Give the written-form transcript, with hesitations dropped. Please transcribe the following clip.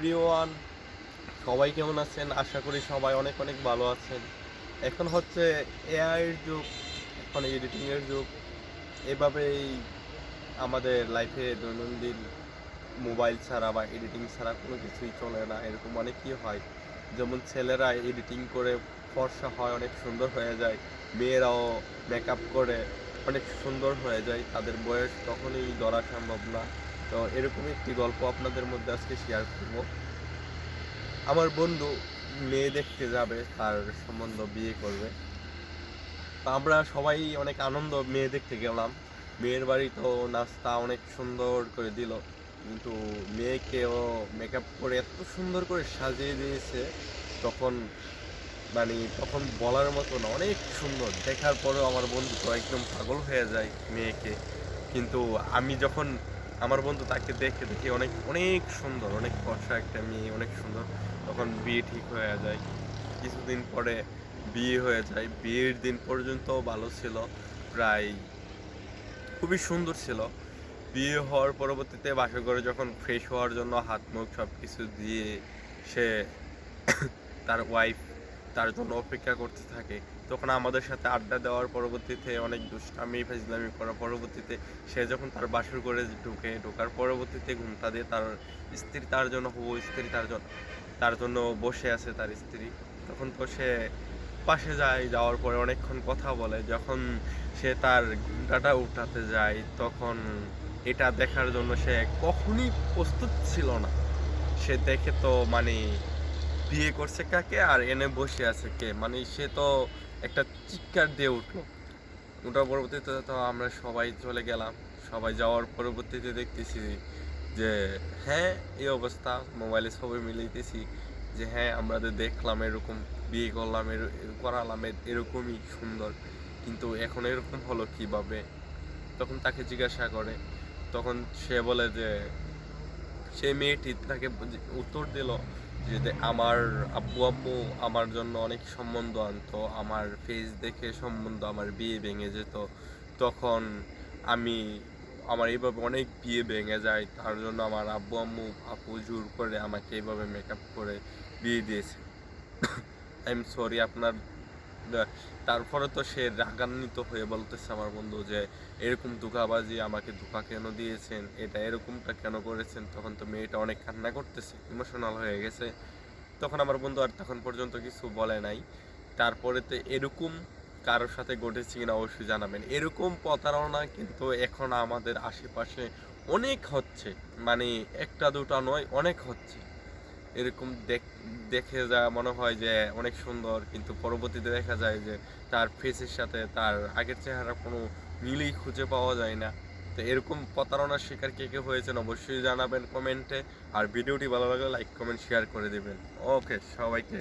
Everyone, সবাই কেমন আছেন? আশা করি সবাই অনেক অনেক ভালো আছেন। এখন হচ্ছে এআই এর যুগ, এখন এডিটিং এর যুগ। এভাবেই আমাদের লাইফে দৈনন্দিন মোবাইল ছাড়া বা এডিটিং ছাড়া কোনো কিছুই চলে না। এরকম অনেকই হয়। যেমন ছেলেরা এডিটিং করে ফর্সা হয়, অনেক সুন্দর হয়ে যায়। মেয়েরাও মেকআপ করে অনেক সুন্দর হয়ে যায়। তাদের বয়স কখনোই ধরা সম্ভব না। তো এরকমই একটি গল্প আপনাদের মধ্যে আজকে শেয়ার করব। আমার বন্ধু মেয়ে দেখতে যাবে, তার সম্বন্ধ বিয়ে করবে। তো আমরা সবাই অনেক আনন্দ মেয়ে দেখতে গেলাম। মেয়ের বাড়ি তো নাস্তা অনেক সুন্দর করে দিল, কিন্তু মেয়েকেও মেকআপ করে এত সুন্দর করে সাজিয়ে দিয়েছে। তখন তখন বলার মতো না, অনেক সুন্দর। দেখার পরেও আমার বন্ধু তো একদম পাগল হয়ে যায় মেয়েকে। কিন্তু আমি যখন আমার বন্ধু তাকে দেখে দেখি অনেক অনেক সুন্দর, অনেক ফর্সা একটা মেয়ে, অনেক সুন্দর। তখন বিয়ে ঠিক হয়ে যায়। কিছুদিন পরে বিয়ে হয়ে যায়। বিয়ের দিন পর্যন্ত ভালো ছিল, প্রায় খুবই সুন্দর ছিল। বিয়ে হওয়ার পরবর্তীতে বাসর ঘরে যখন ফ্রেশ হওয়ার জন্য হাত মুখ সব কিছু দিয়ে সে তার ওয়াইফ তার জন্য অপেক্ষা করতে থাকে, তখন আমাদের সাথে আড্ডা দেওয়ার পরবর্তীতে অনেক দুষ্টামি ফাজলামি করার পরবর্তীতে সে যখন তার বাসর ঘরে ঢোকার পরবর্তীতে ঘুমটা দিয়ে তার স্ত্রী তার জন্য হবু স্ত্রী তার জন্য বসে আছে তার স্ত্রী, তখন তো সে পাশে যায়। যাওয়ার পরে অনেকক্ষণ কথা বলে। যখন সে তার ঘুমটাটা উঠাতে যায়, তখন এটা দেখার জন্য সে কখনই প্রস্তুত ছিল না। সে দেখে তো বিয়ে করছে কাকে আর এনে বসে আছে কে, সে তো একটা চিৎকার দিয়ে উঠলো। ওটার পরবর্তীতে তো আমরা সবাই চলে গেলাম। সবাই যাওয়ার পরবর্তীতে দেখতেছি যে হ্যাঁ, এই অবস্থা। মোবাইলে ছবি মিলাইতেছি যে হ্যাঁ, আমরা তো দেখলাম এরকম, বিয়ে করলাম, করালাম এরকমই সুন্দর, কিন্তু এখন এরকম হলো কিভাবে? তখন তাকে জিজ্ঞাসা করে, তখন সে বলে যে সেই মেয়েটি তাকে উত্তর দিল যে আমার আব্বু আম্মু আমার জন্য অনেক সম্বন্ধ আনতো, আমার ফেস দেখে সম্বন্ধ আমার বিয়ে ভেঙে যেত। তখন আমি আমার এইভাবে অনেক বিয়ে ভেঙে যায়, তার জন্য আমার আব্বু আম্মু আপু জোর করে আমাকে এইভাবে মেকআপ করে বিয়ে দিয়েছে। আই এম সরি আপনার। তারপরে তো সে রাগান্বিত হয়ে বলতেছে আমার বন্ধু যে এরকম ধোঁকাবাজি, আমাকে ধোঁকা কেন দিয়েছেন, এটা এরকমটা কেন করেছেন? তখন তো মেয়েটা অনেক কান্না করতেছে, ইমোশনাল হয়ে গেছে। তখন আমার বন্ধু আর তখন পর্যন্ত কিছু বলে নাই। তারপরে তো এরকম কারোর সাথে ঘটেছে কিনা অবশ্যই জানাবেন। এরকম প্রতারণা কিন্তু এখন আমাদের আশেপাশে অনেক হচ্ছে, একটা দুটা নয়, অনেক হচ্ছে। এরকম দেখে যা মনে হয় যে অনেক সুন্দর, কিন্তু পরবর্তীতে দেখা যায় যে তার ফেসের সাথে তার আগের চেহারা কোনো মিলই খুঁজে পাওয়া যায় না। তো এরকম প্রতারণার শিকার কে কে হয়েছেন অবশ্যই জানাবেন কমেন্টে। আর ভিডিওটি ভালো লাগলে লাইক কমেন্ট শেয়ার করে দেবেন। ওকে, সবাইকে